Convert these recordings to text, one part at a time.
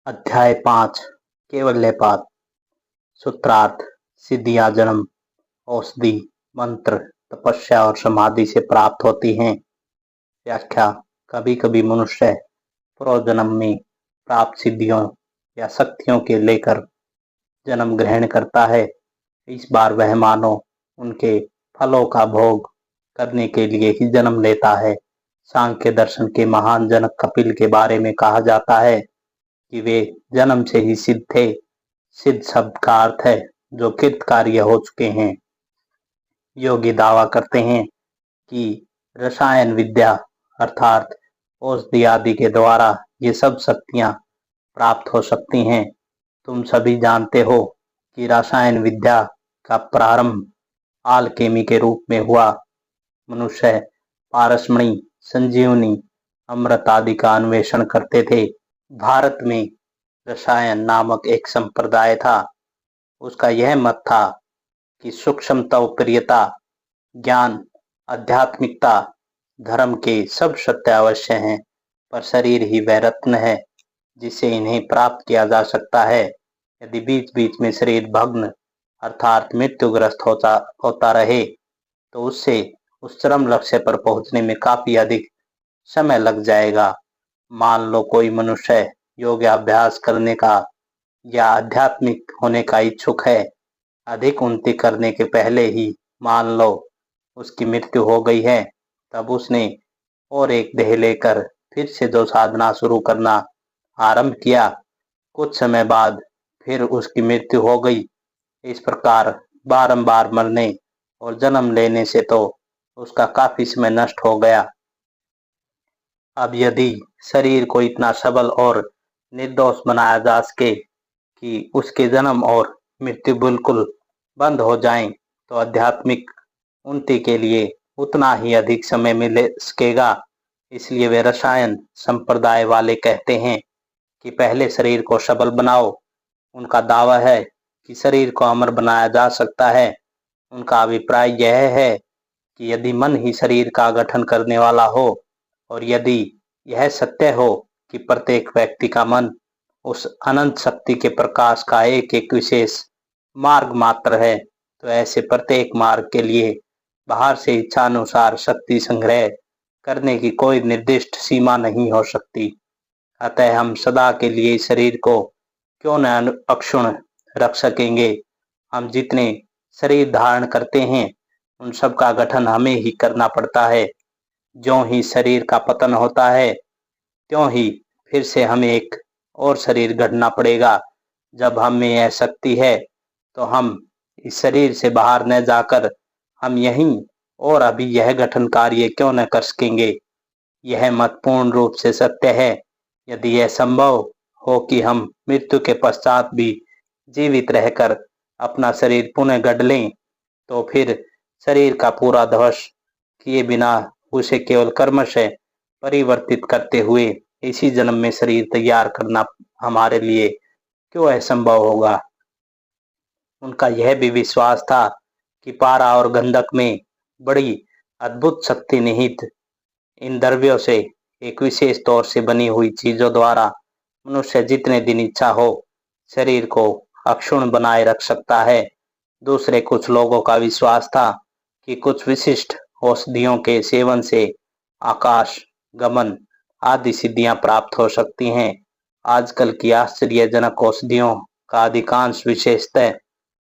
अध्याय 5 केवल्यपात। सूत्रार्थ। सिद्धियां जन्म, औषधि, मंत्र, तपस्या और समाधि से प्राप्त होती हैं। व्याख्या। कभी कभी मनुष्य पूर्व जन्म में प्राप्त सिद्धियों या शक्तियों के लेकर जन्म ग्रहण करता है। इस बार वह मानो उनके फलों का भोग करने के लिए ही जन्म लेता है। सांख्य दर्शन के महान जनक कपिल के बारे में कहा जाता है कि वे जन्म से ही सिद्ध थे। सिद्ध शब्द का अर्थ है जो कृत कार्य हो चुके हैं। योगी दावा करते हैं कि रसायन विद्या अर्थात औषधि आदि के द्वारा ये सब शक्तियां प्राप्त हो सकती हैं। तुम सभी जानते हो कि रसायन विद्या का प्रारंभ आलकेमी के रूप में हुआ। मनुष्य पारसमणि, संजीवनी, अमृत आदि का अन्वेषण करते थे। भारत में रसायन नामक एक संप्रदाय था। उसका यह मत था कि सूक्ष्मता, प्रियता, ज्ञान, आध्यात्मिकता, धर्म के सब सत्य अवश्य हैं, पर शरीर ही वह रत्न है जिससे इन्हें प्राप्त किया जा सकता है। यदि बीच बीच में शरीर भग्न अर्थात मृत्युग्रस्त होता रहे तो उससे उस चरम लक्ष्य पर पहुंचने में काफी अधिक समय लग जाएगा। मान लो कोई मनुष्य योगाभ्यास करने का या आध्यात्मिक होने का इच्छुक है। अधिक उन्नति करने के पहले ही मान लो उसकी मृत्यु हो गई है, तब उसने और एक देह लेकर फिर से जो साधना शुरू करना आरंभ किया, कुछ समय बाद फिर उसकी मृत्यु हो गई। इस प्रकार बारंबार मरने और जन्म लेने से तो उसका काफी समय नष्ट हो गया। अब यदि शरीर को इतना सबल और निर्दोष बनाया जा सके कि उसके जन्म और मृत्यु बिल्कुल बंद हो जाएं, तो आध्यात्मिक उन्नति के लिए उतना ही अधिक समय मिल सकेगा। इसलिए वे रसायन संप्रदाय वाले कहते हैं कि पहले शरीर को सबल बनाओ। उनका दावा है कि शरीर को अमर बनाया जा सकता है। उनका अभिप्राय यह है कि यदि मन ही शरीर का गठन करने वाला हो और यदि यह सत्य हो कि प्रत्येक व्यक्ति का मन उस अनंत शक्ति के प्रकाश का एक एक विशेष मार्ग मात्र है, तो ऐसे प्रत्येक मार्ग के लिए बाहर से इच्छानुसार शक्ति संग्रह करने की कोई निर्दिष्ट सीमा नहीं हो सकती। अतः हम सदा के लिए इस शरीर को क्यों न अक्षुण्ण रख सकेंगे। हम जितने शरीर धारण करते हैं उन सब का गठन हमें ही करना पड़ता है। ज्यों ही शरीर का पतन होता है त्यों ही फिर से हमें एक और शरीर गढ़ना पड़ेगा। जब हम में यह शक्ति है तो हम इस शरीर से बाहर न जाकर हम यहीं और अभी यह गठन कार्य क्यों न कर सकेंगे। यह मत पूर्ण रूप से सत्य है। यदि यह संभव हो कि हम मृत्यु के पश्चात भी जीवित रहकर अपना शरीर पुनः गढ़ लें, तो फिर शरीर का पूरा ध्वंस किए बिना उसे केवल कर्म से परिवर्तित करते हुए इसी जन्म में शरीर तैयार करना हमारे लिए क्यों असंभव होगा। उनका यह भी विश्वास था कि पारा और गंधक में बड़ी अद्भुत शक्ति निहित इन द्रव्यों से एक विशेष तौर से बनी हुई चीजों द्वारा मनुष्य जितने दिन इच्छा हो शरीर को अक्षुण्ण बनाए रख सकता है। दूसरे कुछ लोगों का विश्वास था कि कुछ विशिष्ट औषधियों के सेवन से आकाश गमन आदि सिद्धियां प्राप्त हो सकती हैं। आजकल की आश्चर्यजनक औषधियों का अधिकांश विशेषतः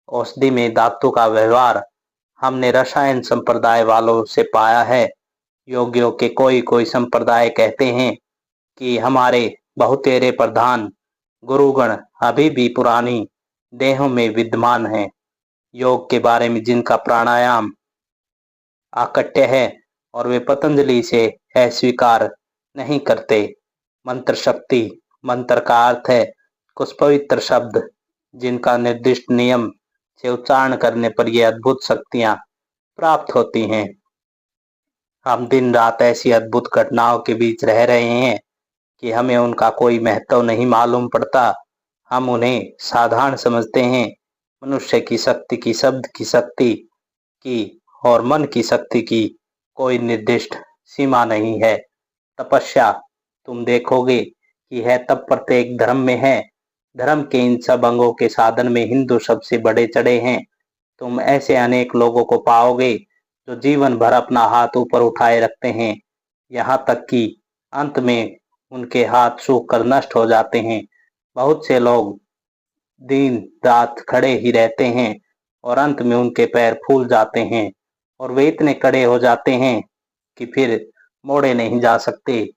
औषधि में धातु का व्यवहार हमने रसायन संप्रदाय वालों से पाया है। योगियों के कोई कोई संप्रदाय कहते हैं कि हमारे बहुतेरे प्रधान गुरुगण अभी भी पुरानी देहों में विद्यमान हैं। योग के बारे में जिनका प्राणायाम आकट्य है और वे पतंजलि से अस्वीकार नहीं करते। मंत्र शक्ति, मंत्र का अर्थ है कुछ पवित्र शब्द जिनका निर्दिष्ट नियम से उच्चारण करने पर ये अद्भुत शक्तियां प्राप्त होती हैं। हम दिन रात ऐसी अद्भुत घटनाओं के बीच रह रहे हैं कि हमें उनका कोई महत्व नहीं मालूम पड़ता। हम उन्हें साधारण समझते हैं। मनुष्य की शक्ति की, शब्द की शक्ति की और मन की शक्ति की कोई निर्दिष्ट सीमा नहीं है। तपस्या, तुम देखोगे कि है तब प्रत्येक धर्म में है। धर्म के इन सब अंगों के साधन में हिंदू सबसे बड़े चढ़े हैं। तुम ऐसे अनेक लोगों को पाओगे जो जीवन भर अपना हाथ ऊपर उठाए रखते हैं, यहाँ तक कि अंत में उनके हाथ सूख कर नष्ट हो जाते हैं। बहुत से लोग दिन रात खड़े ही रहते हैं और अंत में उनके पैर फूल जाते हैं और वे इतने कड़े हो जाते हैं कि फिर मोड़े नहीं जा सकते।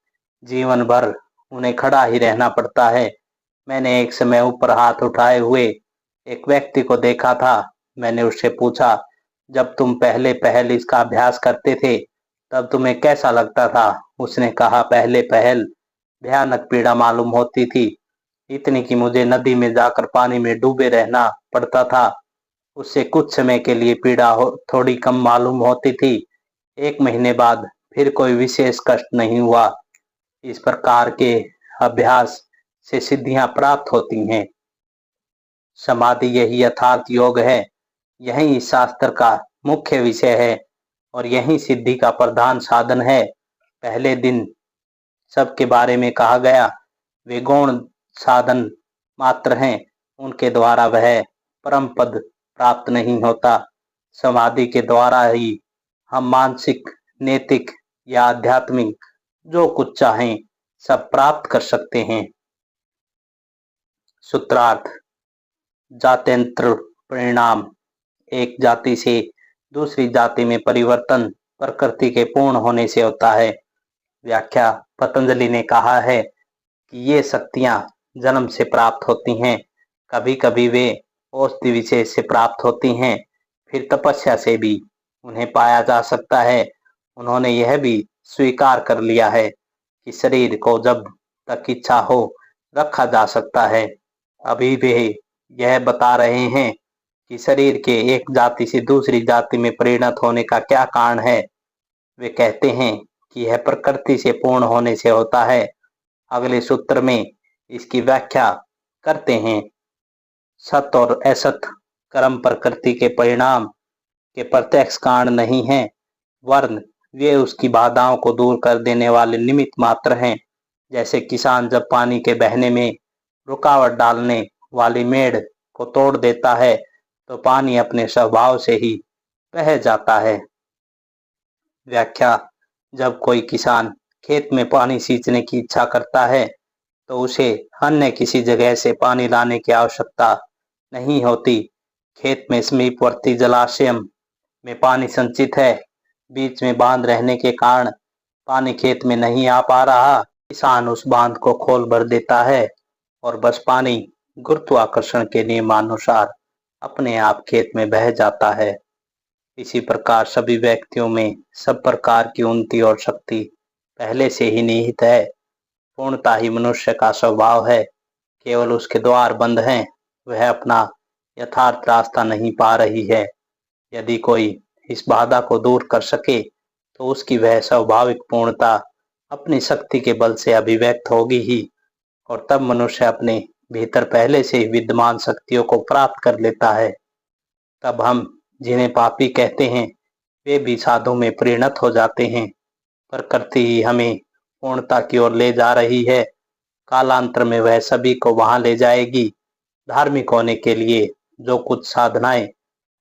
जीवन भर उन्हें खड़ा ही रहना पड़ता है। मैंने एक समय ऊपर हाथ उठाए हुए एक व्यक्ति को देखा था। मैंने उससे पूछा, जब तुम पहले पहल इसका अभ्यास करते थे तब तुम्हें कैसा लगता था? उसने कहा, पहले पहल भयानक पीड़ा मालूम होती थी, इतनी कि मुझे नदी में जाकर पानी में डूबे रहना पड़ता था। उससे कुछ समय के लिए पीड़ा थोड़ी कम मालूम होती थी। 1 महीने बाद फिर कोई विशेष कष्ट नहीं हुआ। इस प्रकार के अभ्यास से सिद्धियां प्राप्त होती हैं। समाधि यही यथार्थ योग है। यही इस शास्त्र का मुख्य विषय है और यही सिद्धि का प्रधान साधन है। पहले दिन सबके बारे में कहा गया, वे गौण साधन मात्र हैं, उनके द्वारा वह परम पद प्राप्त नहीं होता। समाधि के द्वारा ही हम मानसिक, नैतिक या आध्यात्मिक जो कुछ चाहें सब प्राप्त कर सकते हैं। सूत्रार्थ। जात्यंतर परिणाम। एक जाति से दूसरी जाति में परिवर्तन प्रकृति के पूर्ण होने से होता है। व्याख्या। पतंजलि ने कहा है कि ये शक्तियां जन्म से प्राप्त होती हैं, कभी कभी वे औषधि विशेष से प्राप्त होती हैं, फिर तपस्या से भी उन्हें पाया जा सकता है। उन्होंने यह भी स्वीकार कर लिया है कि शरीर को जब तक इच्छा हो रखा जा सकता है। अभी वे यह बता रहे हैं कि शरीर के एक जाति से दूसरी जाति में परिणत होने का क्या कारण है। वे कहते हैं कि यह प्रकृति से पूर्ण होने से होता है। अगले सूत्र में इसकी व्याख्या करते हैं। सत और असत कर्म प्रकृति के परिणाम के प्रत्यक्ष कारण नहीं है, वरन वे उसकी बाधाओं को दूर कर देने वाले निमित्त मात्र हैं। जैसे किसान जब पानी के बहने में रुकावट डालने वाली मेड़ को तोड़ देता है तो पानी अपने स्वभाव से ही बह जाता है। व्याख्या। जब कोई किसान खेत में पानी सींचने की इच्छा करता है तो उसे अन्य किसी जगह से पानी लाने की आवश्यकता नहीं होती। खेत में समीपवर्ती जलाशय में पानी संचित है, बीच में बांध रहने के कारण पानी खेत में नहीं आ पा रहा। किसान उस बांध को खोल भर देता है और बस पानी गुरुत्वाकर्षण के नियमानुसार अपने आप खेत में बह जाता है। इसी प्रकार सभी व्यक्तियों में सब प्रकार की उन्नति और शक्ति पहले से ही निहित है। पूर्णता ही मनुष्य का स्वभाव है, केवल उसके द्वार बंद हैं, वह अपना यथार्थ रास्ता नहीं पा रही है। यदि कोई इस बाधा को दूर कर सके तो उसकी वह स्वाभाविक पूर्णता अपनी शक्ति के बल से अभिव्यक्त होगी ही, और तब मनुष्य अपने भीतर पहले से ही विद्यमान शक्तियों को प्राप्त कर लेता है। तब हम जिन्हें पापी कहते हैं वे भी साधु में परिणत हो जाते हैं। प्रकृति ही हमें पूर्णता की ओर ले जा रही है। कालांतर में वह सभी को वहां ले जाएगी। धार्मिक होने के लिए जो कुछ साधनाएं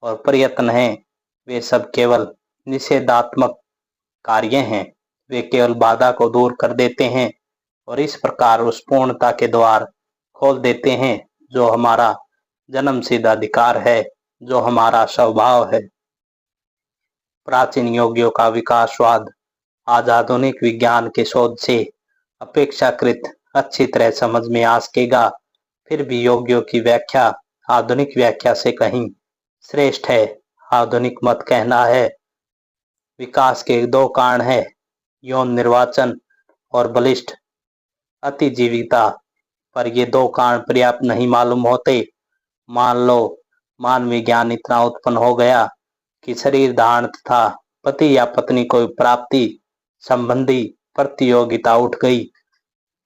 और प्रयत्न हैं वे सब केवल निषेधात्मक कार्य हैं। वे केवल बाधा को दूर कर देते हैं और इस प्रकार उस पूर्णता के द्वार खोल देते हैं जो हमारा जन्मसिद्ध अधिकार है, जो हमारा स्वभाव है। प्राचीन योगियों का विकासवाद आज आधुनिक विज्ञान के शोध से अपेक्षाकृत अच्छी तरह समझ में आ सकेगा। फिर भी योगियों की व्याख्या आधुनिक व्याख्या से कहीं श्रेष्ठ है। आधुनिक मत कहना है विकास के 2 कारण है, यौन निर्वाचन और बलिष्ठ अतिजीविता, पर ये 2 कारण पर्याप्त नहीं मालूम होते। मान लो मानवीय ज्ञान इतना उत्पन्न हो गया कि शरीर धारण तथा पति या पत्नी को प्राप्ति संबंधी प्रतियोगिता उठ गई,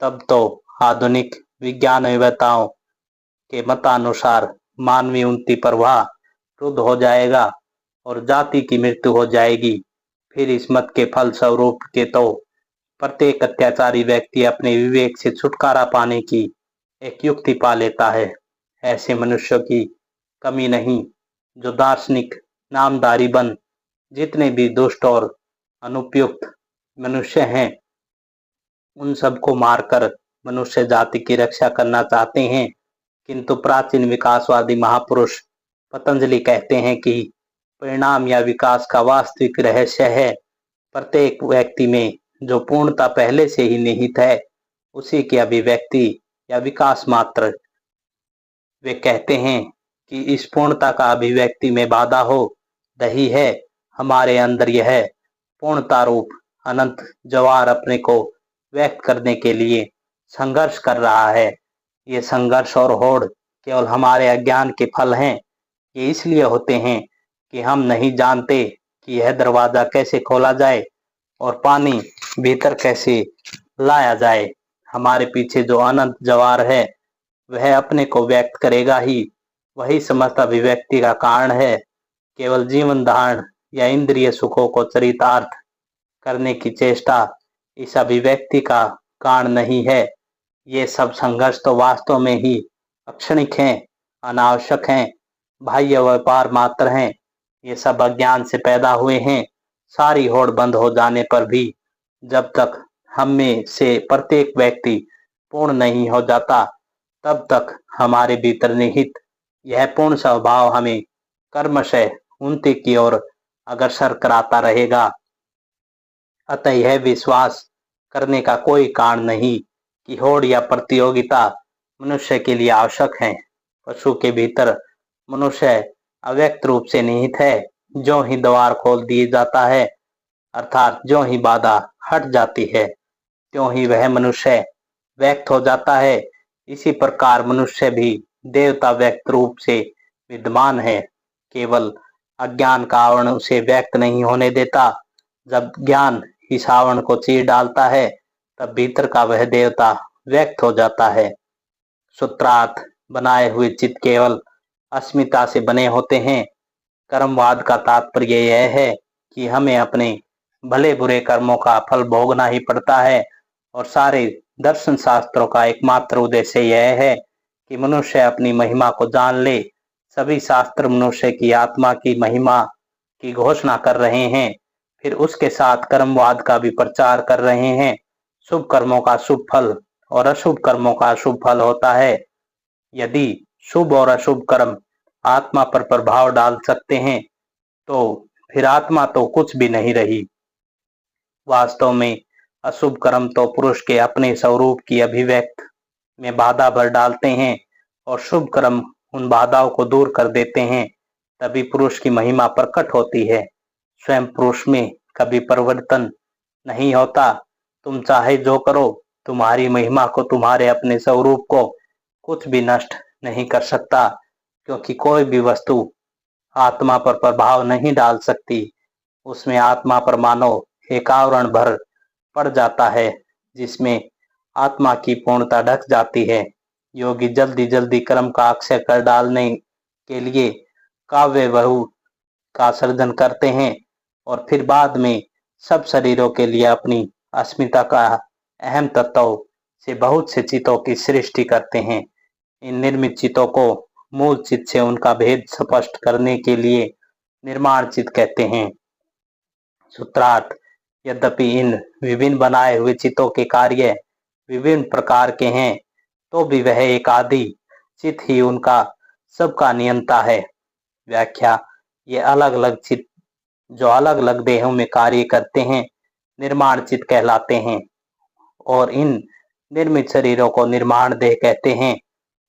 तब तो आधुनिक विज्ञानवेत्ताओं के मतानुसार मानवीय उन्नति प्रवाह रुद्ध हो जाएगा और जाति की मृत्यु हो जाएगी। फिर इस मत के फल स्वरूप के तो प्रत्येक अत्याचारी व्यक्ति अपने विवेक से छुटकारा पाने की एक युक्ति पा लेता है। ऐसे मनुष्यों की कमी नहीं जो दार्शनिक, नामधारी बन जितने भी दुष्ट और अनुपयुक्त मनुष्य हैं उन सबको मारकर मनुष्य जाति की रक्षा करना चाहते हैं। किंतु प्राचीन विकासवादी महापुरुष पतंजलि कहते हैं कि परिणाम या विकास का वास्तविक रहस्य है प्रत्येक व्यक्ति में जो पूर्णता पहले से ही निहित है उसी की अभिव्यक्ति या विकास मात्र। वे कहते हैं कि इस पूर्णता का अभिव्यक्ति में बाधा हो रही है। हमारे अंदर यह पूर्णता रूप अनंत जवार अपने को व्यक्त करने के लिए संघर्ष कर रहा है। ये संघर्ष और होड़ केवल हमारे अज्ञान के फल हैं। ये इसलिए होते हैं कि हम नहीं जानते कि यह दरवाजा कैसे खोला जाए और पानी भीतर कैसे लाया जाए। हमारे पीछे जो अनंत जवार है वह अपने को व्यक्त करेगा ही, वही समस्त अभिव्यक्ति का कारण है। केवल जीवन धारण या इंद्रिय सुखों को चरितार्थ करने की चेष्टा इस अभिव्यक्ति का कारण नहीं है। ये सब संघर्ष तो वास्तव में ही अक्षणिक हैं, अनावश्यक हैं, बाह्य व्यापार मात्र हैं। ये सब अज्ञान से पैदा हुए हैं। सारी होड़ बंद हो जाने पर भी जब तक हम में से प्रत्येक व्यक्ति पूर्ण नहीं हो जाता तब तक हमारे भीतर निहित यह पूर्ण स्वभाव हमें कर्मशः उन्नति की ओर अग्रसर कराता रहेगा। अतः यह विश्वास करने का कोई कारण नहीं कि होड़ या प्रतियोगिता मनुष्य के लिए आवश्यक है। पशु के भीतर मनुष्य अव्यक्त रूप से निहित है। जो ही द्वार खोल दिए जाता है अर्थात जो ही बाधा हट जाती है त्यों ही वह मनुष्य व्यक्त हो जाता है। इसी प्रकार मनुष्य भी देवता व्यक्त रूप से विद्यमान है, केवल अज्ञान का आवरण उसे व्यक्त नहीं होने देता। जब ज्ञान इस आवरण को चीर डालता है तब भीतर का वह देवता व्यक्त हो जाता है। सूत्रार्थ बनाए हुए चित्त केवल अस्मिता से बने होते हैं। कर्मवाद का तात्पर्य यह है कि हमें अपने भले बुरे कर्मों का फल भोगना ही पड़ता है और सारे दर्शन शास्त्रों का एकमात्र उद्देश्य यह है कि मनुष्य अपनी महिमा को जान ले। सभी शास्त्र मनुष्य की आत्मा की महिमा की घोषणा कर रहे हैं, फिर उसके साथ कर्मवाद का भी प्रचार कर रहे हैं। शुभ कर्मों का शुभ फल और अशुभ कर्मों का अशुभ फल होता है। यदि शुभ और अशुभ कर्म आत्मा पर प्रभाव डाल सकते हैं तो फिर आत्मा तो कुछ भी नहीं रही। वास्तव में अशुभ कर्म तो पुरुष के अपने स्वरूप की अभिव्यक्त में बाधा भर डालते हैं और शुभ कर्म उन बाधाओं को दूर कर देते हैं। तभी पुरुष की महिमा प्रकट होती है। स्वयं पुरुष में कभी परिवर्तन नहीं होता। तुम चाहे जो करो, तुम्हारी महिमा को, तुम्हारे अपने स्वरूप को कुछ भी नष्ट नहीं कर सकता, क्योंकि कोई भी वस्तु आत्मा पर प्रभाव नहीं डाल सकती। उसमें आत्मा पर मानो एक आवरण भर पड़ जाता है जिसमें आत्मा की पूर्णता ढक जाती है। योगी जल्दी जल्दी कर्म का अक्षय कर डालने के लिए काव्य बहु का सर्जन करते हैं और फिर बाद में सब शरीरों के लिए अपनी अस्मिता का अहम तत्व से बहुत से चित्तों की सृष्टि करते हैं। इन निर्मित चित्तों को मूल चित्त से उनका भेद स्पष्ट करने के लिए निर्माण चित्त कहते हैं। सूत्रार्थ यद्यपि इन विभिन्न बनाए हुए चित्तों के कार्य विभिन्न प्रकार के हैं तो भी वह एक आदि चित्त ही उनका सबका नियंता है। व्याख्या ये अलग अलग चित्त जो अलग अलग देहों में कार्य करते हैं निर्माण चित्त कहलाते हैं और इन निर्मित शरीरों को निर्माण देह कहते हैं।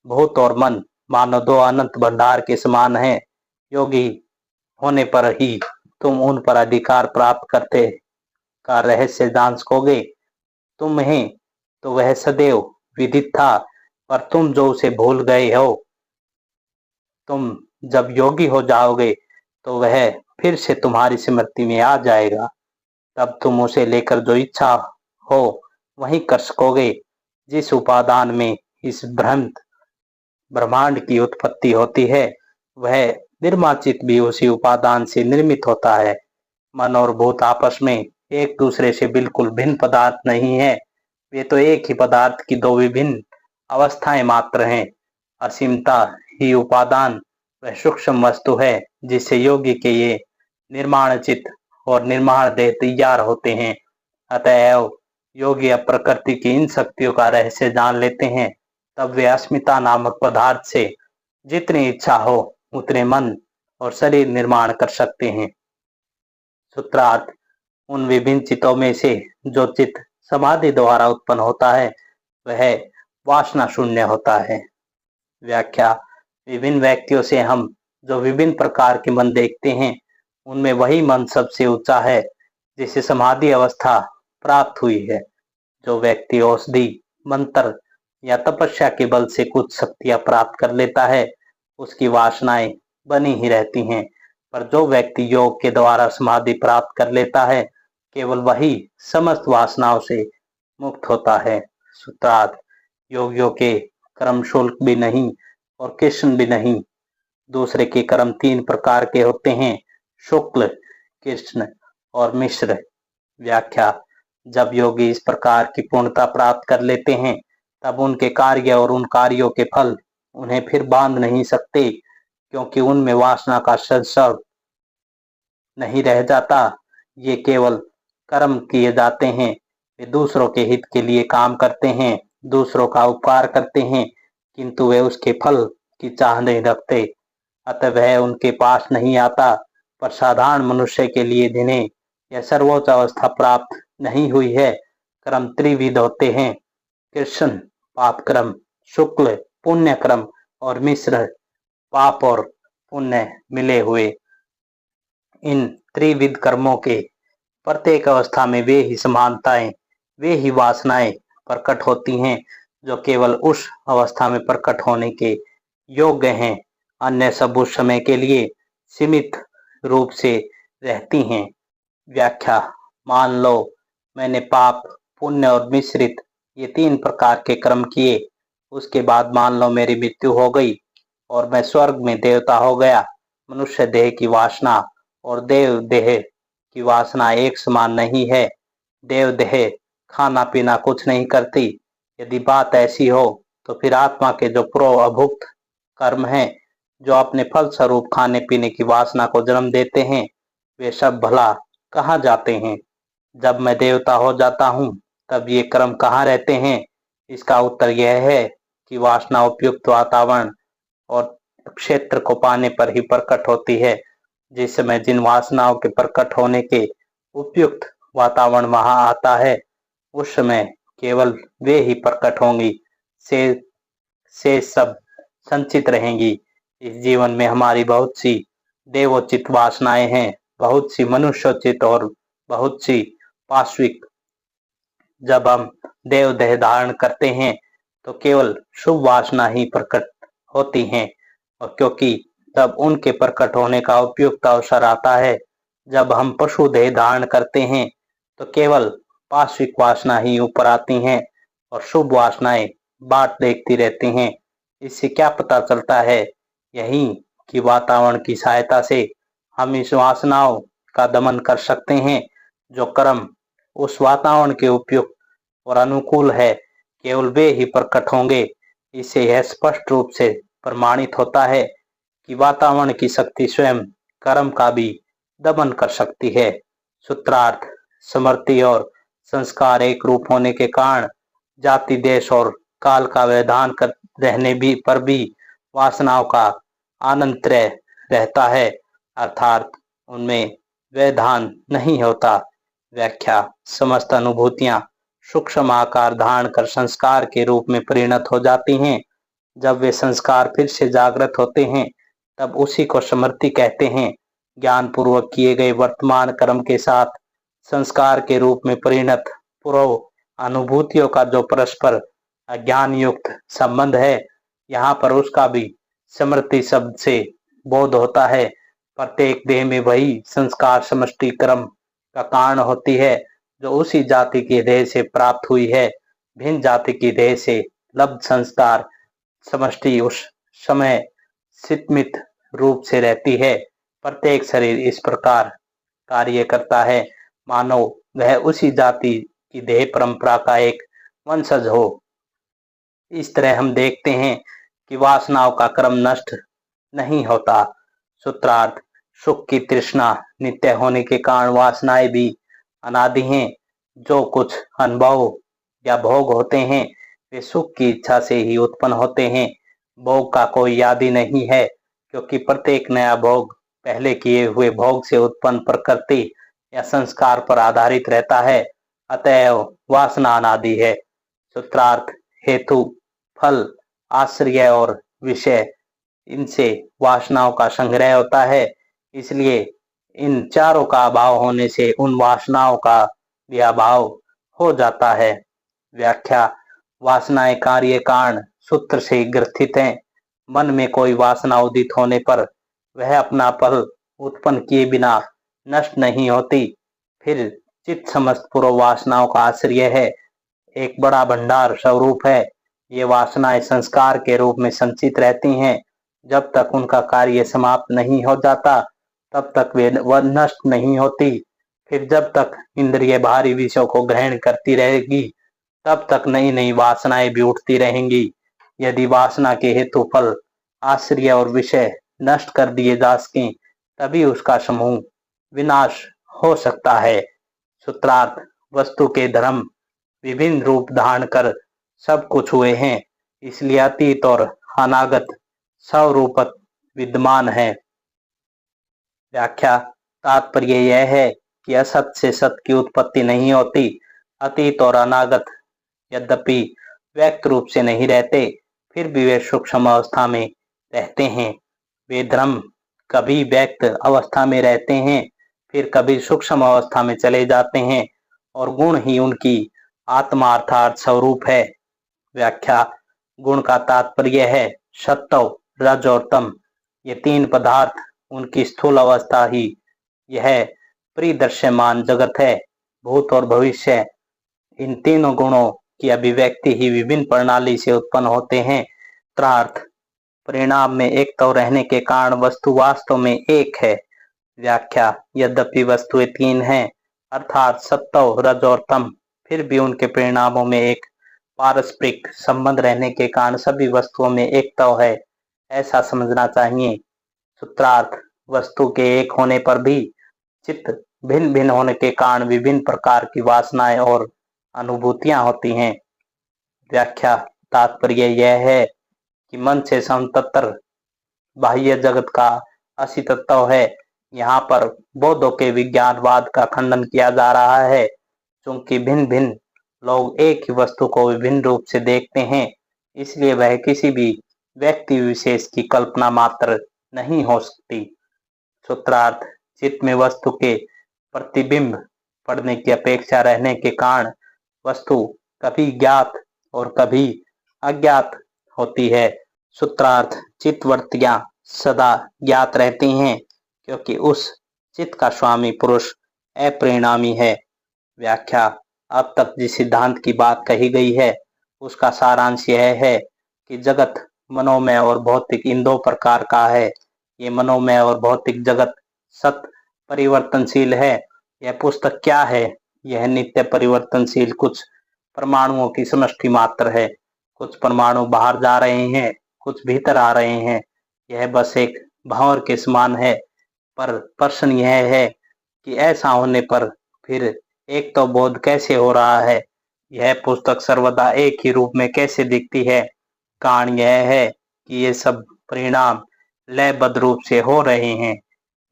भूत और मन मानो दो अनंत भंडार के समान है। योगी होने पर ही तुम उन पर अधिकार प्राप्त करते का रहस्य जान सकोगे। तुम्हें तो वह सदैव विदित था, पर तुम जो उसे भूल गए हो। तुम जब योगी हो जाओगे तो वह फिर से तुम्हारी स्मृति में आ जाएगा। तब तुम उसे लेकर जो इच्छा हो वही कर सकोगे। जिस उपादान में इस ब्रह्मांड की उत्पत्ति होती है वह निर्माचित भी उसी उपादान से निर्मित होता है। मन और भूत आपस में एक दूसरे से बिल्कुल भिन्न पदार्थ नहीं है, वे तो एक ही पदार्थ की दो विभिन्न अवस्थाएं मात्र हैं। असीमता ही उपादान वह सूक्ष्म वस्तु है जिससे योगी के ये निर्माण चित्त और निर्माण देह तैयार होते हैं। अतएव योगी अब प्रकृति की इन शक्तियों का रहस्य जान लेते हैं, तब वे अस्मिता नामक पदार्थ से जितनी इच्छा हो उतने मन और शरीर निर्माण कर सकते हैं। सूत्रार्थ, उन विभिन्न चित्तों में से जो चित्त समाधि द्वारा उत्पन्न होता है वह वासना शून्य होता है। व्याख्या, विभिन्न व्यक्तियों से हम जो विभिन्न प्रकार के मन देखते हैं उनमें वही मन सबसे ऊंचा है जिसे समाधि अवस्था प्राप्त हुई है। जो व्यक्ति औषधि, मंत्र या तपस्या के बल से कुछ शक्तियां प्राप्त कर लेता है उसकी वासनाएं बनी ही रहती हैं, पर जो व्यक्ति योग के द्वारा समाधि प्राप्त कर लेता है केवल वही समस्त वासनाओं से मुक्त होता है। सूत्रार्थ, योगियों के कर्म शुल्क भी नहीं और कृष्ण भी नहीं। दूसरे के कर्म तीन प्रकार के होते हैं, शुक्ल, कृष्ण और मिश्र। व्याख्या, जब योगी इस प्रकार की पूर्णता प्राप्त कर लेते हैं तब उनके कार्य और उन कार्यों के फल उन्हें फिर बांध नहीं सकते, क्योंकि उनमें वासना का संसर्ग नहीं रह जाता। ये केवल कर्म किए जाते हैं, वे दूसरों के हित के लिए काम करते हैं, दूसरों का उपकार करते हैं, किंतु वे उसके फल की चाह नहीं रखते। अतः वह उनके पास नहीं आता। पर साधारण मनुष्य के लिए जिन्हें यह सर्वोच्च अवस्था प्राप्त नहीं हुई है, कर्म त्रिविध होते हैं, कृष्ण पाप क्रम, शुक्ल पुण्य क्रम और मिश्र पाप और पुण्य मिले हुए। इन त्रिविध कर्मों के प्रत्येक अवस्था में वे ही समानताएं, वे ही वासनाएं प्रकट होती हैं जो केवल उस अवस्था में प्रकट होने के योग्य हैं। अन्य सब उस समय के लिए सीमित रूप से रहती हैं। व्याख्या, मान लो मैंने पाप, पुण्य और मिश्रित ये तीन प्रकार के कर्म किए, उसके बाद मान लो मेरी मृत्यु हो गई और मैं स्वर्ग में देवता हो गया। मनुष्य देह की वासना और देव देह की वासना एक समान नहीं है। देव देह खाना पीना कुछ नहीं करती। यदि बात ऐसी हो तो फिर आत्मा के जो पूर्व अभुक्त कर्म हैं, जो अपने फल स्वरूप खाने पीने की वासना को जन्म देते हैं, वे सब भला कहाँ जाते हैं? जब मैं देवता हो जाता हूँ तब ये कर्म कहाँ रहते हैं? इसका उत्तर यह है कि वासना उपयुक्त वातावरण और क्षेत्र को पाने पर ही प्रकट होती है। जिस समय जिन वासनाओं के प्रकट होने के उपयुक्त वातावरण वहां आता है, उस समय केवल वे ही प्रकट होंगी, से सब संचित रहेंगी। इस जीवन में हमारी बहुत सी देवोचित वासनाएं हैं, बहुत सी मनुष्योचित और बहुत सी पाश्विक। जब हम देव देह धारण करते हैं तो केवल शुभ वासना ही प्रकट होती हैं, और क्योंकि तब उनके प्रकट होने का उपयुक्त अवसर आता है। जब हम पशु देह धारण करते हैं तो केवल पाश्विक वासना ही ऊपर आती हैं और शुभ वासनाएं बाट देखती रहती हैं। इससे क्या पता चलता है? यही कि वातावरण की सहायता से हम इस वासनाओं का दमन कर सकते हैं। जो कर्म उस वातावरण के उपयुक्त और अनुकूल है, केवल वे ही प्रकट होंगे। इससे यह स्पष्ट रूप से प्रमाणित होता है कि वातावरण की शक्ति स्वयं कर्म का भी दमन कर सकती है। सूत्रार्थ, स्मृति और संस्कार एक रूप होने के कारण जाति, देश और काल का व्यवधान कर रहने भी पर भी वासनाओं का आनंतरय रहता है, अर्थात उनमें व्यवधान नहीं होता। व्याख्या, समस्त अनुभूतियां सूक्ष्म आकार धारण कर संस्कार के रूप में परिणत हो जाती हैं। जब वे संस्कार फिर से जागृत होते हैं तब उसी को स्मृति कहते हैं। ज्ञान पूर्वक किए गए वर्तमान कर्म के साथ संस्कार के रूप में परिणत पूर्व अनुभूतियों का जो परस्पर अज्ञान युक्त संबंध है, यहाँ पर उसका भी स्मृति शब्द से बोध होता है। प्रत्येक देह में वही संस्कार समष्टि कर्म का कारण होती है जो उसी जाति के देह से प्राप्त हुई है। भिन्न जाति की देह से लब्ध संस्कार समष्टि उस समय सीमित रूप से रहती है। प्रत्येक शरीर इस प्रकार कार्य करता है मानो वह उसी जाति की देह परंपरा का एक वंशज हो। इस तरह हम देखते हैं कि वासनाओं का क्रम नष्ट नहीं होता। सूत्रार्थ, सुख की तृष्णा नित्य होने के कारण वासनाएं भी अनादि हैं। जो कुछ अनुभव या भोग होते हैं वे सुख की इच्छा से ही उत्पन्न होते हैं। भोग का कोई आदि नहीं है, क्योंकि प्रत्येक नया भोग पहले किए हुए भोग से उत्पन्न प्रकृति या संस्कार पर आधारित रहता है। अतएव वासना अनादि है। सूत्रार्थ, हेतु, फल, आश्रय और विषय, इनसे वासनाओं का संग्रह होता है। इसलिए इन चारों का अभाव होने से उन वासनाओं का भी अभाव हो जाता है। व्याख्या, वासनाएं कार्य कारण सूत्र से ग्रथित हैं। मन में कोई वासना उदित होने पर वह अपना फल उत्पन्न किए बिना नष्ट नहीं होती। फिर चित्त समस्त पूर्व वासनाओं का आश्रय है, एक बड़ा भंडार स्वरूप है। ये वासनाएं संस्कार के रूप में संचित रहती हैं। जब तक उनका कार्य समाप्त नहीं हो जाता तब तक वे नष्ट नहीं होती। फिर जब तक इंद्रिय भारी विषयों को ग्रहण करती रहेगी तब तक नई नई वासनाएं भी उठती रहेंगी। यदि वासना के हेतु फल, आश्रय और विषय नष्ट कर दिए जा सकें तभी उसका समूह विनाश हो सकता है। सूत्रार्थ, वस्तु के धर्म विभिन्न रूप धारण कर सब कुछ हुए हैं, इसलिए अतीत और अनागत स्वरूपत विद्यमान है। व्याख्या, तात्पर्य यह है कि असत से सत की उत्पत्ति नहीं होती। अतीत और अनागत यद्यपि व्यक्त रूप से नहीं रहते, फिर भी वे सूक्ष्म अवस्था में रहते हैं। वे धर्म कभी व्यक्त अवस्था में रहते हैं, फिर कभी सूक्ष्म अवस्था में चले जाते हैं, और गुण ही उनकी आत्मा अर्थात स्वरूप है। व्याख्या, गुण का तात्पर्य है सत्व, रज और तम। ये तीन पदार्थ उनकी स्थूल अवस्था ही यह परिदृश्यमान जगत है। भूत और भविष्य, इन तीनों गुणों की अभिव्यक्ति ही विभिन्न प्रणाली से उत्पन्न होते हैं। त्रार्थ, परिणाम में एक तो रहने के कारण वस्तु वास्तव में एक है। व्याख्या, यद्यपि वस्तुएं तीन हैं अर्थात सत्व, रज और तम, फिर भी उनके परिणामों में एक पारस्परिक संबंध रहने के कारण सभी वस्तुओं में एकता है, ऐसा समझना चाहिए। सूत्रार्थ, वस्तु के एक होने पर भी चित्त भिन्न भिन्न होने के कारण विभिन्न प्रकार की वासनाएं और अनुभूतियां होती हैं। व्याख्या, तात्पर्य यह है कि मन से समतंत्र बाह्य जगत का अस्तित्व है। यहाँ पर बौद्धों के विज्ञानवाद का खंडन किया जा रहा है। क्योंकि भिन्न भिन्न लोग एक ही वस्तु को विभिन्न रूप से देखते हैं, इसलिए वह किसी भी व्यक्ति विशेष की कल्पना मात्र नहीं हो सकती। सूत्रार्थ, चित्त में वस्तु के प्रतिबिंब पड़ने की अपेक्षा रहने के कारण वस्तु कभी ज्ञात और कभी अज्ञात होती है। सूत्रार्थ, चित्तवृत्तियां सदा ज्ञात रहती हैं, क्योंकि उस चित्त का स्वामी पुरुष अपरिणामी है। व्याख्या, अब तक जिस सिद्धांत की बात कही गई है उसका सारांश यह है कि जगत मनोमय और भौतिक इन दो प्रकार का है। ये मनोमय और भौतिक जगत सत परिवर्तनशील है। यह पुस्तक क्या है? यह नित्य परिवर्तनशील कुछ परमाणुओं की समष्टि मात्र है। कुछ परमाणु बाहर जा रहे हैं, कुछ भीतर आ रहे हैं। यह बस एक भंवर के समान है। पर प्रश्न यह है कि ऐसा होने पर फिर एक तो बोध कैसे हो रहा है? यह पुस्तक सर्वदा एक ही रूप में कैसे दिखती है? कारण यह है कि ये सब परिणाम लयबद्ध रूप से हो रहे हैं।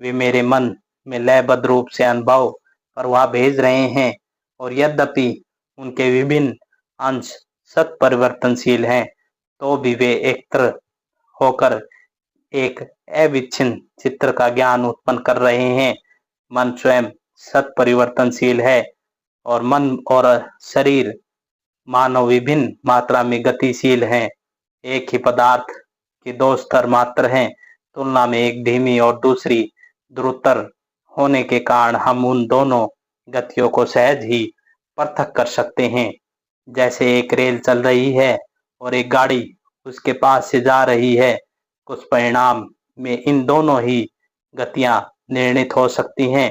वे मेरे मन में लयबद्ध रूप से अनुभव प्रवाह भेज रहे हैं, और यद्यपि उनके विभिन्न अंश सत परिवर्तनशील हैं तो भी वे एकत्र होकर एक अविच्छिन्न चित्र का ज्ञान उत्पन्न कर रहे हैं। मन स्वयं सत परिवर्तनशील है, और मन और शरीर मानव विभिन्न मात्रा में गतिशील हैं। एक ही पदार्थ के दो स्तर मात्र हैं, तुलना में एक धीमी और दूसरी द्रुतर होने के कारण हम उन दोनों गतियों को सहज ही पृथक कर सकते हैं। जैसे एक रेल चल रही है और एक गाड़ी उसके पास से जा रही है, कुछ परिणाम में इन दोनों ही गतियां निर्णित हो सकती हैं,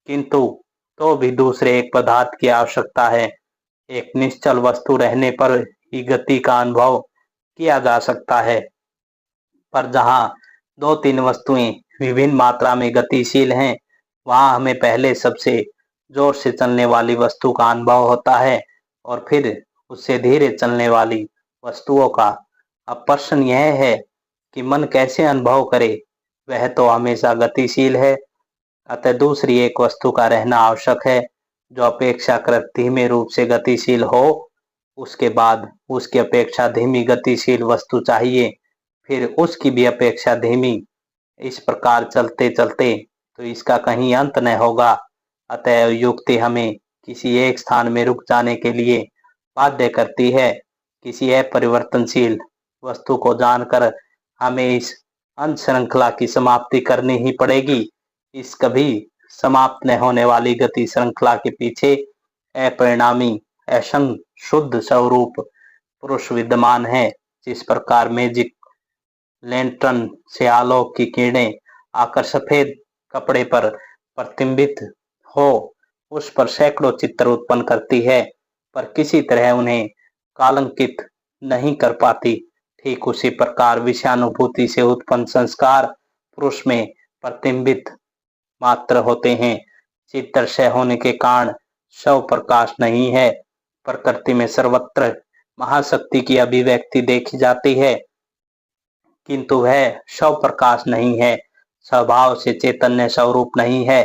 किंतु तो भी दूसरे एक पदार्थ की आवश्यकता है। एक निश्चल वस्तु रहने पर ही गति का अनुभव किया जा सकता है, पर जहाँ दो तीन वस्तुएं विभिन्न मात्रा में गतिशील हैं, वहाँ हमें पहले सबसे जोर से चलने वाली वस्तु का अनुभव होता है और फिर उससे धीरे चलने वाली वस्तुओं का। अब प्रश्न यह है कि मन कैसे अनुभव करे? वह तो हमेशा गतिशील है, अतः दूसरी एक वस्तु का रहना आवश्यक है जो अपेक्षाकृत धीमे रूप से गतिशील हो। उसके बाद उसकी अपेक्षा धीमी गतिशील वस्तु चाहिए, फिर उसकी भी अपेक्षा धीमी। इस प्रकार चलते चलते तो इसका कहीं अंत न होगा। अतः युक्ति हमें किसी एक स्थान में रुक जाने के लिए बाध्य करती है। किसी अपरिवर्तनशील वस्तु को जानकर हमें इस अंत श्रृंखला की समाप्ति करनी ही पड़ेगी। इस कभी समाप्त न होने वाली गति श्रृंखला के पीछे अपरिणामी असंग शुद्ध स्वरूप पुरुष विद्यमान है। जिस प्रकार मैजिक लैंटर्न से आलोक की किरणें आकर सफेद कपड़े पर प्रतिबिंबित हो उस पर सैकड़ों चित्र उत्पन्न करती है, पर किसी तरह उन्हें कलंकित नहीं कर पाती, ठीक उसी प्रकार विषयानुभूति से उत्पन्न संस्कार पुरुष में प्रतिबिंबित मात्र होते हैं। चित्तदृश्य होने के कारण स्व प्रकाश नहीं है। प्रकृति में सर्वत्र महाशक्ति की अभिव्यक्ति देखी जाती है, किंतु वह स्व प्रकाश नहीं है, स्वभाव से चैतन्य स्वरूप नहीं है।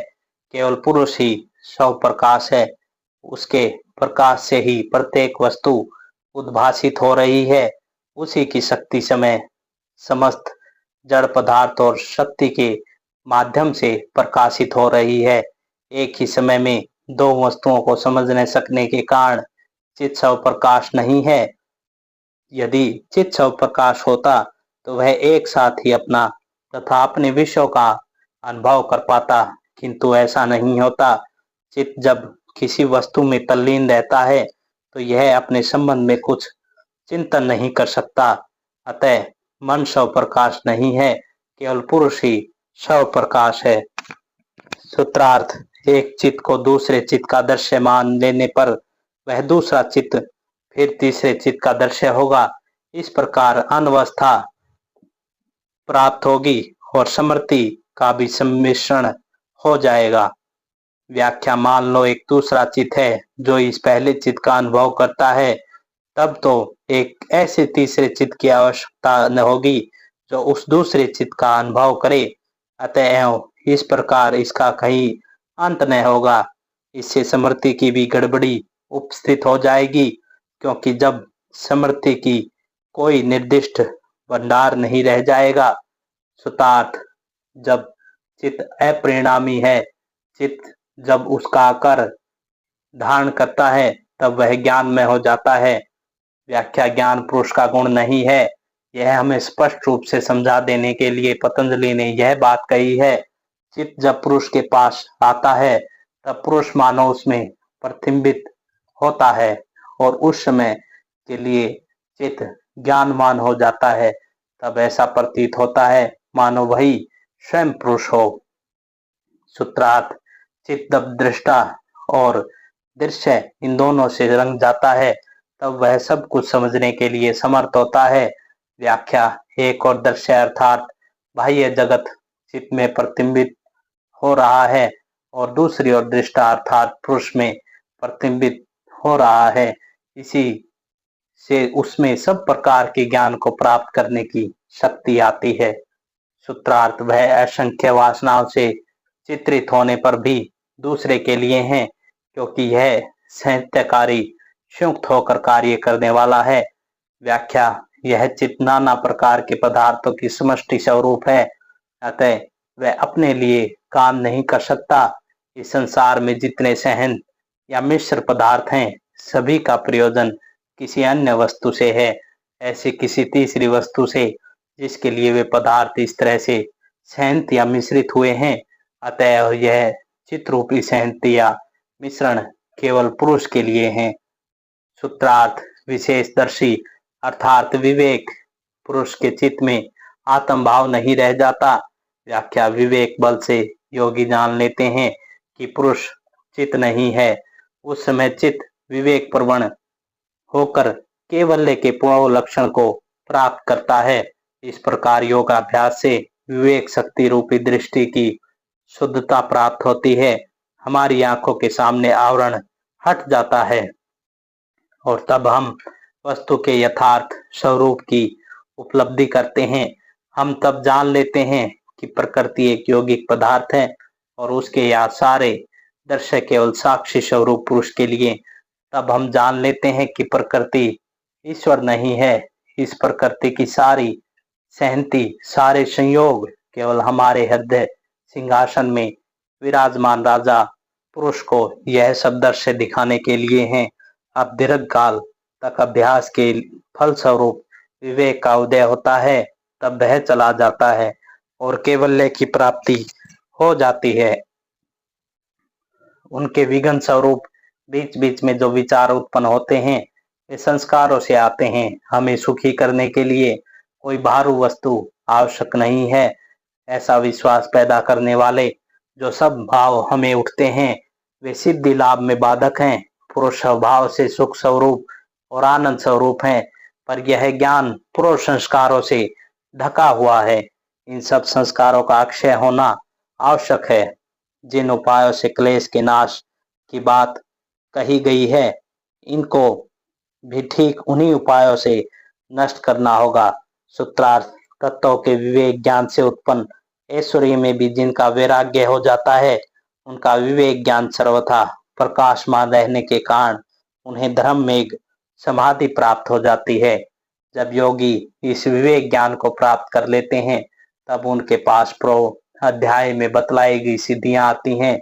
केवल पुरुष ही स्व प्रकाश है। उसके प्रकाश से ही प्रत्येक वस्तु उद्भासित हो रही है। उसी की शक्ति समय समस्त जड़ पदार्थ और शक्ति के माध्यम से प्रकाशित हो रही है। एक ही समय में दो वस्तुओं को समझ न सकने के कारण चित्त स्व प्रकाश नहीं है। यदि चित्त स्व प्रकाश होता तो वह एक साथ ही अपना तथा अपने विषयों का अनुभव कर पाता, किंतु ऐसा नहीं होता। चित्त जब किसी वस्तु में तल्लीन रहता है तो यह अपने संबंध में कुछ चिंतन नहीं कर सकता। अतः मन स्व प्रकाश नहीं है, केवल पुरुष ही स्व प्रकाश है। सूत्रार्थ: एक चित्त को दूसरे चित्त का दृश्य मान लेने पर वह दूसरा चित्त फिर तीसरे चित्त का दृश्य होगा। इस प्रकार अनवस्था प्राप्त होगी और समृद्धि का भी सम्मिश्रण हो जाएगा। व्याख्या: मान लो एक दूसरा चित्त है जो इस पहले चित्त का अनुभव करता है, तब तो एक ऐसे तीसरे चित्त की आवश्यकता न होगी जो उस दूसरे चित्त का अनुभव करे। अतएव इस प्रकार इसका कहीं अंत न होगा। इससे समृद्धि की भी गड़बड़ी उपस्थित हो जाएगी, क्योंकि जब समृद्धि की कोई निर्दिष्ट भंडार नहीं रह जाएगा। सूत्रार्थ: जब चित्त अपरिणामी है, चित्त जब उसका आकार धारण करता है तब वह ज्ञान में हो जाता है। व्याख्या: ज्ञान पुरुष का गुण नहीं है। यह हमें स्पष्ट रूप से समझा देने के लिए पतंजलि ने यह बात कही है। चित्त जब पुरुष के पास आता है तब पुरुष मानो उसमें प्रतिबिंबित होता है और उस समय के लिए चित्त ज्ञानवान हो जाता है। तब ऐसा प्रतीत होता है मानो वही स्वयं पुरुष हो। सूत्रार्थ: चित्त जब दृष्टा और दृश्य इन दोनों से रंग जाता है तब वह सब कुछ समझने के लिए समर्थ होता है। व्याख्या: एक और दृश्य अर्थात बाह्य जगत चित्त में प्रतिबिंबित हो रहा है और दूसरी ओर दृष्टा अर्थात पुरुष में प्रतिबिंबित हो रहा है। इसी से उसमें सब प्रकार के ज्ञान को प्राप्त करने की शक्ति आती है। सूत्रार्थ: वह असंख्य वासनाओं से चित्रित होने पर भी दूसरे के लिए है, क्योंकि यह संहत्यकारी संयुक्त होकर कार्य करने वाला है। व्याख्या: यह चित्त नाना प्रकार के पदार्थों की समष्टि स्वरूप है, अतः वह अपने लिए काम नहीं कर सकता। इस संसार में जितने सहन या मिश्र पदार्थ हैं, सभी का प्रयोजन किसी अन्य वस्तु से है, ऐसे किसी तीसरी वस्तु से जिसके लिए वे पदार्थ इस तरह से सहनत या मिश्रित हुए हैं। अतः यह चित्त रूपी सहनत या मिश्रण केवल पुरुष के लिए है। सूत्रार्थ: विशेषदर्शी अर्थात विवेक पुरुष के चित्त में आत्म भाव नहीं रह जाता। व्याख्या: विवेक बल से योगी जान लेते हैं कि पुरुष चित्त नहीं है, उस समय चित्त विवेक प्रवण होकर कैवल्य के पूर्ण लक्षण को प्राप्त करता है। इस प्रकार योगाभ्यास से विवेक शक्ति रूपी दृष्टि की शुद्धता प्राप्त होती है। हमारी आंखों के सामने आवरण हट जाता है और तब हम वस्तु के यथार्थ स्वरूप की उपलब्धि करते हैं। हम तब जान लेते हैं कि प्रकृति एक यौगिक पदार्थ है और उसके यह सारे दृश्य केवल साक्षी स्वरूप पुरुष के लिए। तब हम जान लेते हैं कि प्रकृति ईश्वर नहीं है। इस प्रकृति की सारी सहंति, सारे संयोग केवल हमारे हृदय सिंहासन में विराजमान राजा पुरुष को यह सब दृश्य दिखाने के लिए हैं। अब दीर्घ काल तक अभ्यास के फलस्वरूप विवेक का उदय होता है, तब वह चला जाता है और कैवल्य की प्राप्ति हो जाती है। उनके विघ्न स्वरूप बीच बीच में जो विचार उत्पन्न होते हैं वे संस्कारों से आते हैं। हमें सुखी करने के लिए कोई बाहरी वस्तु आवश्यक नहीं है। ऐसा विश्वास पैदा करने वाले जो सब भाव हमें उठते हैं वे सिद्धि लाभ में बाधक हैं। पुरुष स्वभाव से सुख स्वरूप और आनंद स्वरूप हैं, पर यह ज्ञान पूर्व संस्कारों से ढका हुआ है। इन सब संस्कारों का अक्षय होना आवश्यक है। जिन उपायों से क्लेश के नाश की बात कही गई है, इनको भी ठीक उन्हीं उपायों से नष्ट करना होगा। सूत्रार्थ, तत्वों के विवेक ज्ञान से उत्पन्न ऐश्वर्य में भी जिनका वैराग्य हो जाता है, उनका विवेक ज्ञान सर्वथा प्रकाशमान रहने के कारण उन्हें धर्म में समाधि प्राप्त हो जाती है। जब योगी इस विवेक ज्ञान को प्राप्त कर लेते हैं, तब उनके पास पूर्व अध्याय में बतलाई गई सिद्धियां आती हैं,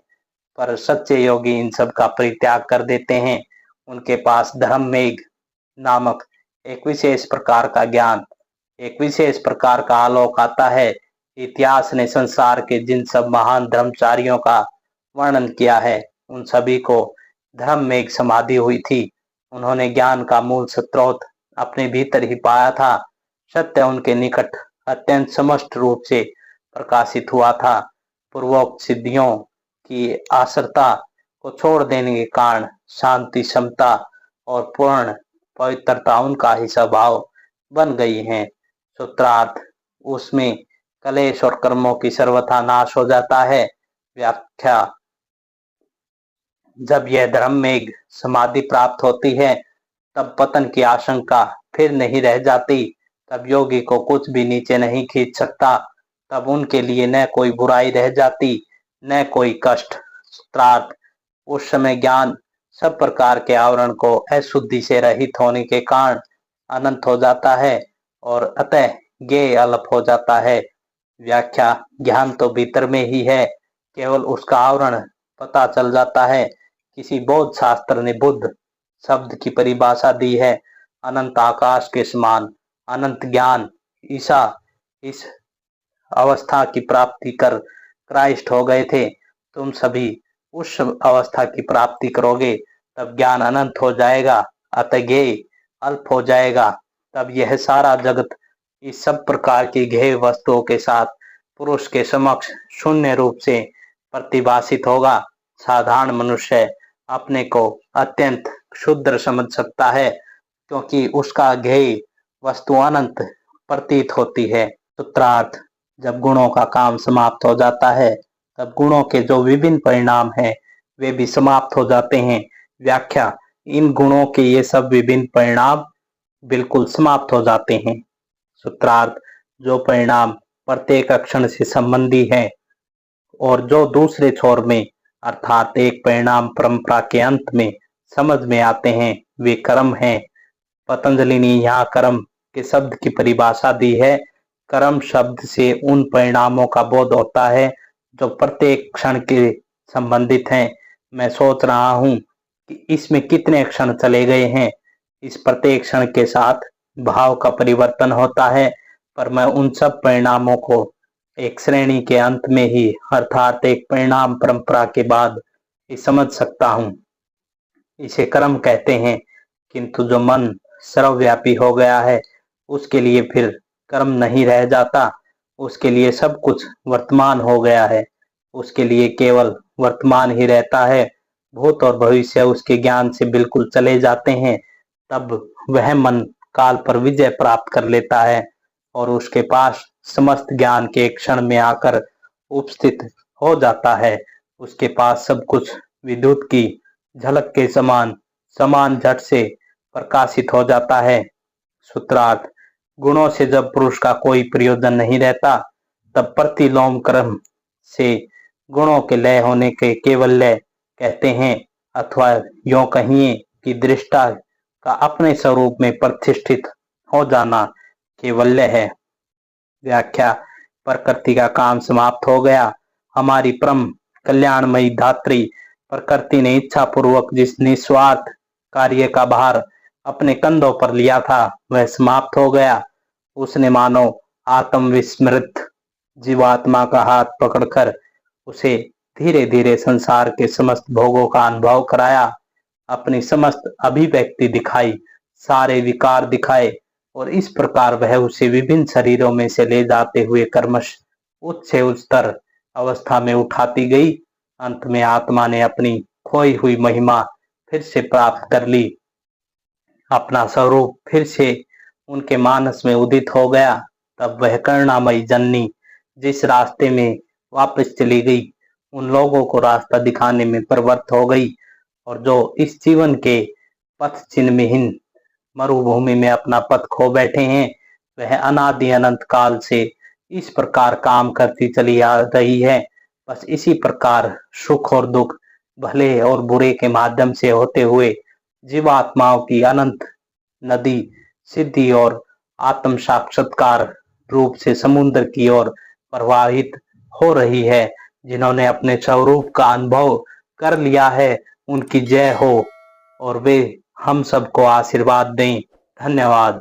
पर सच्चे योगी इन सब का परित्याग कर देते हैं। उनके पास धर्म मेघ नामक एक विशेष प्रकार का ज्ञान, एक विशेष प्रकार का आलोक आता है। इतिहास ने संसार के जिन सब महान धर्मचारियों का वर्णन किया है, उन सभी को धर्म में एक समाधि हुई थी। उन्होंने ज्ञान का मूल स्रोत अपने भीतर ही पाया था। सत्य उनके निकट अत्यंत स्पष्ट रूप से प्रकाशित हुआ था। पूर्वोक्त सिद्धियों की आसरता को छोड़ देने के कारण शांति, समता और पूर्ण पवित्रता उनका ही स्वभाव बन गई है। सूत्रार्थ, उसमें कलेश और कर्मों की सर्वथा नाश हो जाता है। व्याख्या, जब यह धर्म में समाधि प्राप्त होती है, तब पतन की आशंका फिर नहीं रह जाती। तब योगी को कुछ भी नीचे नहीं खींच सकता। तब उनके लिए न कोई बुराई रह जाती, न कोई कष्ट। सूत्रार्थ, उस समय ज्ञान सब प्रकार के आवरण को अशुद्धि से रहित होने के कारण अनंत हो जाता है और अतः ज्ञेय अल्प हो जाता है। व्याख्या, ज्ञान तो भीतर में ही है, केवल उसका आवरण पता चल जाता है। किसी बौद्ध शास्त्र ने बुद्ध शब्द की परिभाषा दी है, अनंत आकाश के समान अनंत ज्ञान। ईसा इस अवस्था की प्राप्ति कर क्राइस्ट हो गए थे। तुम सभी उस अवस्था की प्राप्ति करोगे, तब ज्ञान अनंत हो जाएगा, अतः ज्ञेय अल्प हो जाएगा। तब यह सारा जगत इस सब प्रकार की ज्ञेय वस्तुओं के साथ पुरुष के समक्ष शून्य रूप से प्रतिभासित होगा। साधारण मनुष्य अपने को अत्यंत क्षुद्र समझ सकता है, क्योंकि उसका ज्ञेय वस्तु अनंत प्रतीत होती है। सूत्रार्थ, जब गुणों का काम समाप्त हो जाता है, तब गुणों के जो विभिन्न परिणाम हैं वे भी समाप्त हो जाते हैं। व्याख्या, इन गुणों के ये सब विभिन्न परिणाम बिल्कुल समाप्त हो जाते हैं। सूत्रार्थ, जो परिणाम प्रत्येक क्षण से संबंधी है और जो दूसरे छोर में अर्थात एक परिणाम परंपरा के अंत में समझ में आते हैं, वे कर्म हैं। पतंजलि ने यहाँ कर्म के शब्द की परिभाषा दी है। कर्म शब्द से उन परिणामों का बोध होता है जो प्रत्येक क्षण के संबंधित हैं। मैं सोच रहा हूँ कि इसमें कितने क्षण चले गए हैं। इस प्रत्येक क्षण के साथ भाव का परिवर्तन होता है, पर मैं उन सब परिणामों को एक श्रेणी के अंत में ही अर्थात एक परिणाम परंपरा के बाद ही समझ सकता हूँ। इसे कर्म कहते हैं, किंतु जो मन सर्वव्यापी हो गया है उसके लिए फिर कर्म नहीं रह जाता। उसके लिए सब कुछ वर्तमान हो गया है। उसके लिए केवल वर्तमान ही रहता है। भूत और भविष्य उसके ज्ञान से बिल्कुल चले जाते हैं, तब वह मन काल पर विजय प्राप्त कर लेता है और उसके पास समस्त ज्ञान के क्षण में आकर उपस्थित हो जाता है। उसके पास सब कुछ विद्युत की झलक के समान समान झट से प्रकाशित हो जाता है। सूत्रार्थ, गुणों से जब पुरुष का कोई प्रयोजन नहीं रहता, तब प्रतिलोम क्रम से गुणों के लय होने के केवल्य कहते हैं, अथवा यूं कहिए कि दृष्टा का अपने स्वरूप में प्रतिष्ठित हो जाना केवल्य है। व्याख्या, प्रकृति का काम समाप्त हो गया। हमारी परम कल्याणमयी धात्री प्रकृति ने इच्छा पूर्वक जिस निस्वार्थ कार्य का भार अपने कंधों पर लिया था, वह समाप्त हो गया। उसने मानो आत्मविस्मृत जीवात्मा का हाथ पकड़कर उसे धीरे धीरे संसार के समस्त भोगों का अनुभव कराया, अपनी समस्त अभिव्यक्ति दिखाई, सारे विकार दिखाए, और इस प्रकार वह उसे विभिन्न शरीरों में से ले जाते हुए कर्मश उच्च से उच्चतर अवस्था में उठाती गई। अंत में आत्मा ने अपनी खोई हुई महिमा फिर से प्राप्त कर ली, अपना स्वरूप फिर से उनके मानस में उदित हो गया। तब वह करुणामयी जननी जिस रास्ते में वापस चली गई, उन लोगों को रास्ता दिखाने में प्रवृत्त हो गई, और जो इस जीवन के पथ चिन्हहीन मरुभूमि में अपना पथ खो बैठे हैं, वह अनादि अनंत काल से इस प्रकार काम करती चली आ रही है। बस इसी प्रकार सुख और दुख, भले और बुरे के माध्यम से होते हुए जीवात्माओं की अनंत नदी सिद्धि और आत्म साक्षात्कार रूप से समुद्र की ओर प्रवाहित हो रही है। जिन्होंने अपने स्वरूप का अनुभव कर लिया है, उनकी जय हो और वे हम सबको आशीर्वाद दें। धन्यवाद।